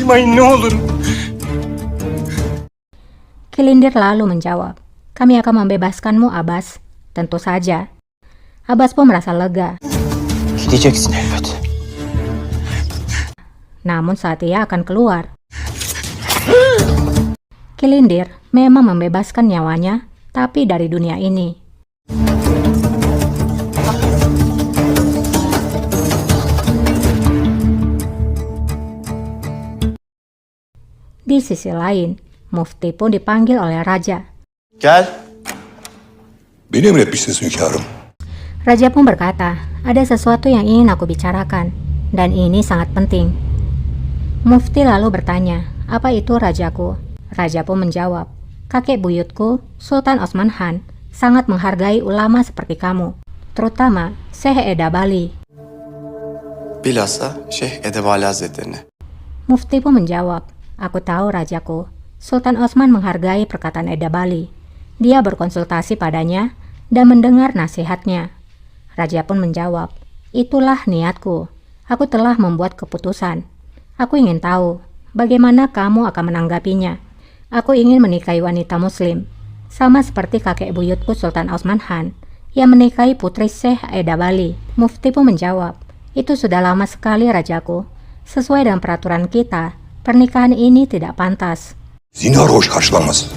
kaçırmayın ne olur. Kilindir lalu menjawab, kami akan membebaskanmu, Abbas. Tentu saja. Abbas pun merasa lega. Gideceksin elbet. Namun saat ia akan keluar, Kilindir memang membebaskan nyawanya, tapi dari dunia ini. Di sisi lain, Mufti pun dipanggil oleh raja. Gel. Beni emretmişsiniz hünkârım. Raja pun berkata, ada sesuatu yang ingin aku bicarakan, dan ini sangat penting. Mufti lalu bertanya, apa itu rajaku? Raja pun menjawab, kakek buyutku, Sultan Osman Han, sangat menghargai ulama seperti kamu, terutama Syekh Edebali. Bilhassa Şeyh Edebali Hazretlerine. Mufti pun menjawab, aku tahu rajaku, Sultan Osman menghargai perkataan Edebali. Dia berkonsultasi padanya dan mendengar nasihatnya. Raja pun menjawab, itulah niatku. Aku telah membuat keputusan. Aku ingin tahu bagaimana kamu akan menanggapinya. Aku ingin menikahi wanita muslim, sama seperti kakek buyutku Sultan Osman Han yang menikahi putri Syekh Edebali. Mufti pun menjawab, itu sudah lama sekali rajaku. Sesuai dengan peraturan kita, pernikahan ini tidak pantas. Zinhar hoş karşılanmaz.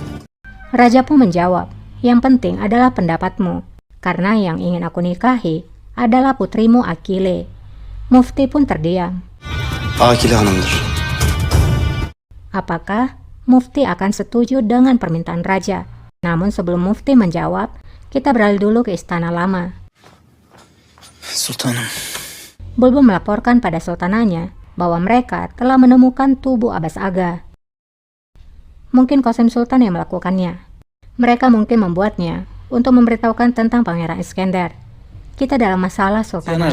Raja pun menjawab, yang penting adalah pendapatmu, karena yang ingin aku nikahi adalah putrimu Akile. Mufti pun terdiam. Akile Hanım'dır. Apakah Mufti akan setuju dengan permintaan raja? Namun sebelum Mufti menjawab, kita beralih dulu ke istana lama. Sultanım. Bulbul melaporkan pada sultananya bahwa mereka telah menemukan tubuh Abbas Aga. Mungkin Qasim Sultan yang melakukannya. Mereka mungkin membuatnya untuk memberitahukan tentang Pangeran Iskandar. Kita dalam masalah, Sultan.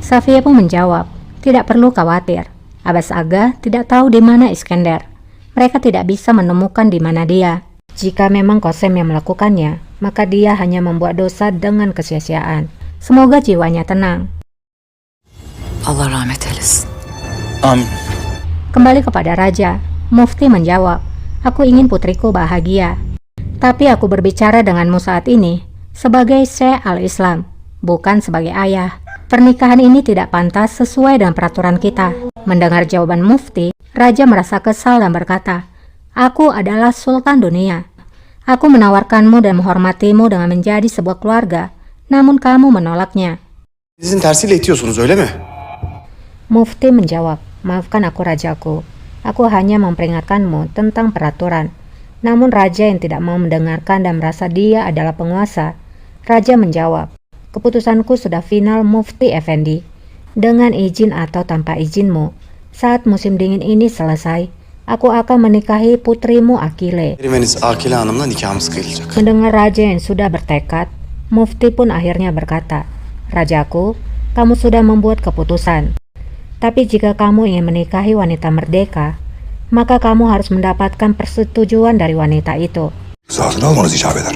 Safiya pun menjawab, tidak perlu khawatir. Abbas Aga tidak tahu di mana Iskandar. Mereka tidak bisa menemukan di mana dia. Jika memang Qasim yang melakukannya, maka dia hanya membuat dosa dengan kesia-siaan. Semoga jiwanya tenang. Allah rahmet eylesin. Amin. Kembali kepada raja, Mufti menjawab, aku ingin putriku bahagia. Tapi aku berbicara denganmu saat ini sebagai Syekh al-Islam, bukan sebagai ayah. Pernikahan ini tidak pantas sesuai dengan peraturan kita. Mendengar jawaban Mufti, raja merasa kesal dan berkata, aku adalah Sultan dunia. Aku menawarkanmu dan menghormatimu dengan menjadi sebuah keluarga, namun kamu menolaknya. Sizin tersiyle itiyorsunuz öyle mi? Mufti menjawab, maafkan aku rajaku. Aku hanya memperingatkanmu tentang peraturan. Namun raja yang tidak mau mendengarkan dan merasa dia adalah penguasa. Raja menjawab, keputusanku sudah final Mufti Effendi. Dengan izin atau tanpa izinmu, saat musim dingin ini selesai, aku akan menikahi putrimu Akile. Erimeniz Akile Hanım'la nikahımız kıyılacak. Mendengar raja yang sudah bertekad, Mufti pun akhirnya berkata, rajaku, kamu sudah membuat keputusan. Tapi jika kamu ingin menikahi wanita merdeka, maka kamu harus mendapatkan persetujuan dari wanita itu. Rızasını almanız icap eder.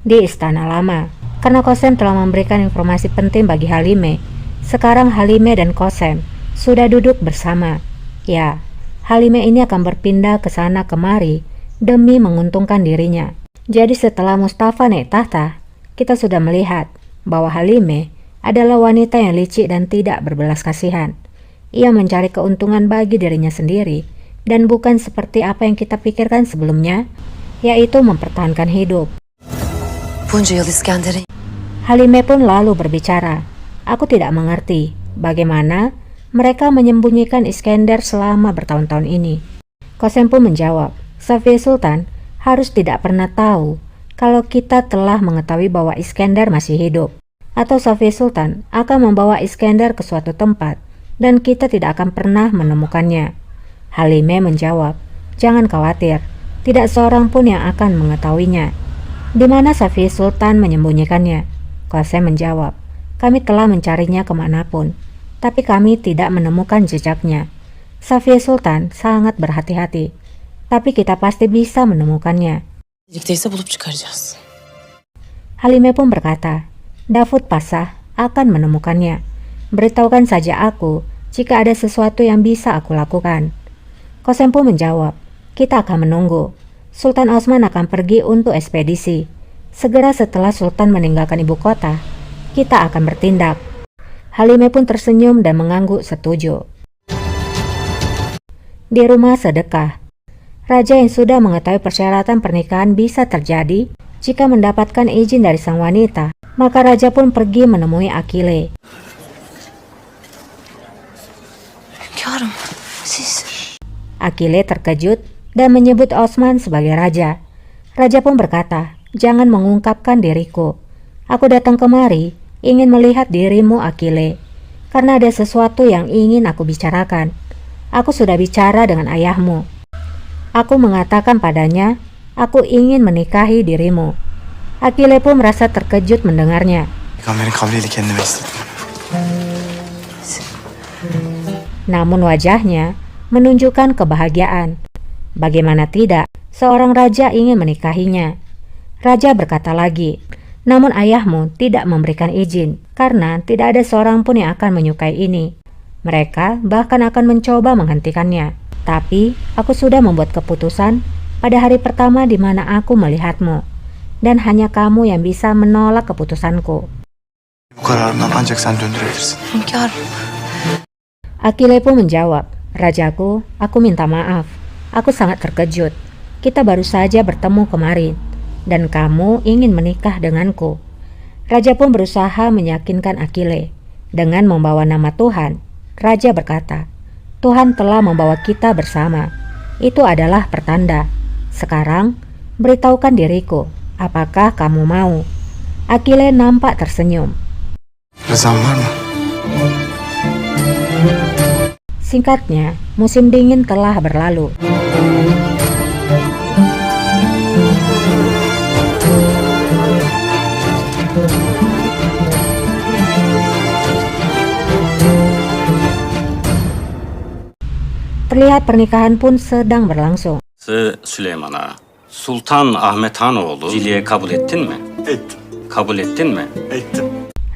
Di istana lama, karena Qasim telah memberikan informasi penting bagi Halime, sekarang Halime dan Qasim sudah duduk bersama. Ya, Halime ini akan berpindah ke sana kemari demi menguntungkan dirinya. Jadi setelah Mustafa naik tahta, kita sudah melihat bahwa Halime adalah wanita yang licik dan tidak berbelas kasihan. Ia mencari keuntungan bagi dirinya sendiri dan bukan seperti apa yang kita pikirkan sebelumnya, yaitu mempertahankan hidup. Bunca yıl İskender'in Halime pun lalu berbicara, aku tidak mengerti bagaimana mereka menyembunyikan Iskandar selama bertahun-tahun ini. Qasim pun menjawab, Safiya Sultan harus tidak pernah tahu kalau kita telah mengetahui bahwa Iskandar masih hidup. Atau Safiya Sultan akan membawa Iskandar ke suatu tempat dan kita tidak akan pernah menemukannya. Halime menjawab, jangan khawatir, tidak seorang pun yang akan mengetahuinya. Di mana Safiya Sultan menyembunyikannya? Qasim menjawab, kami telah mencarinya kemanapun, tapi kami tidak menemukan jejaknya. Safiya Sultan sangat berhati-hati, tapi kita pasti bisa menemukannya. birlikteyse bulup çıkaracağız. Halime pun berkata, Davud Pasah akan menemukannya. Beritahukan saja aku jika ada sesuatu yang bisa aku lakukan. Kosempu menjawab, kita akan menunggu. Sultan Osman akan pergi untuk ekspedisi. Segera setelah Sultan meninggalkan ibu kota, kita akan bertindak. Halime pun tersenyum dan mengangguk setuju. Di rumah sedekah, raja yang sudah mengetahui persyaratan pernikahan bisa terjadi jika mendapatkan izin dari sang wanita, maka raja pun pergi menemui Akile. Hünkârım, siz... Akile terkejut dan menyebut Osman sebagai raja. Raja pun berkata, jangan mengungkapkan diriku. Aku datang kemari ingin melihat dirimu, Akile, karena ada sesuatu yang ingin aku bicarakan. Aku sudah bicara dengan ayahmu. Aku mengatakan padanya, aku ingin menikahi dirimu. Akile pun merasa terkejut mendengarnya. Peygamberin kavliyle kendime istedim. Namun wajahnya menunjukkan kebahagiaan. Bagaimana tidak, seorang raja ingin menikahinya. Raja berkata lagi, namun ayahmu tidak memberikan izin, karena tidak ada seorang pun yang akan menyukai ini. Mereka bahkan akan mencoba menghentikannya. Tapi aku sudah membuat keputusan pada hari pertama di mana aku melihatmu. Dan hanya kamu yang bisa menolak keputusanku. Bu kararından ancak sen döndürebilirsin. Hünkârım, Akile pun menjawab, rajaku, aku minta maaf. Aku sangat terkejut. Kita baru saja bertemu kemarin. Dan kamu ingin menikah denganku. Raja pun berusaha meyakinkan Akile. Dengan membawa nama Tuhan, raja berkata, Tuhan telah membawa kita bersama. Itu adalah pertanda. Sekarang, beritahukan diriku, apakah kamu mau? Akile nampak tersenyum. Rızan var mı? Singkatnya, musim dingin telah berlalu. Terlihat pernikahan pun sedang berlangsung. Süleyman'a Sultan Ahmet Hanoğlu Zili'ye kabul ettin mi? Ettim. Kabul ettin mi? Ettim.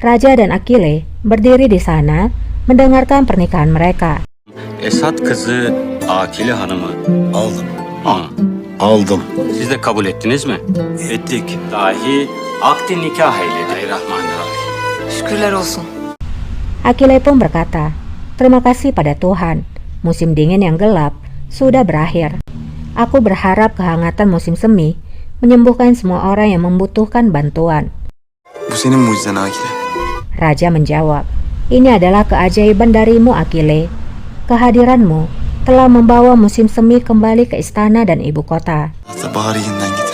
Raja dan Akile berdiri di sana mendengarkan pernikahan mereka. Esat kızı Akile Hanım'ı Aldım. Hı. Aldım. Siz de kabul ettiniz mi? Ettik. Dahi akdi nikah eyledi. Rahmanirrahim. şükürler olsun. Akile pun berkata, terima kasih pada Tuhan. Musim dingin yang gelap sudah berakhir. Aku berharap kehangatan musim semi menyembuhkan semua orang yang membutuhkan bantuan. Bu senin mucizen Akile. Raja menjawab, ini adalah keajaiban darimu, Akile. Kehadiranmu telah membawa musim semi kembali ke istana dan ibu kota. Hatta baharı yeniden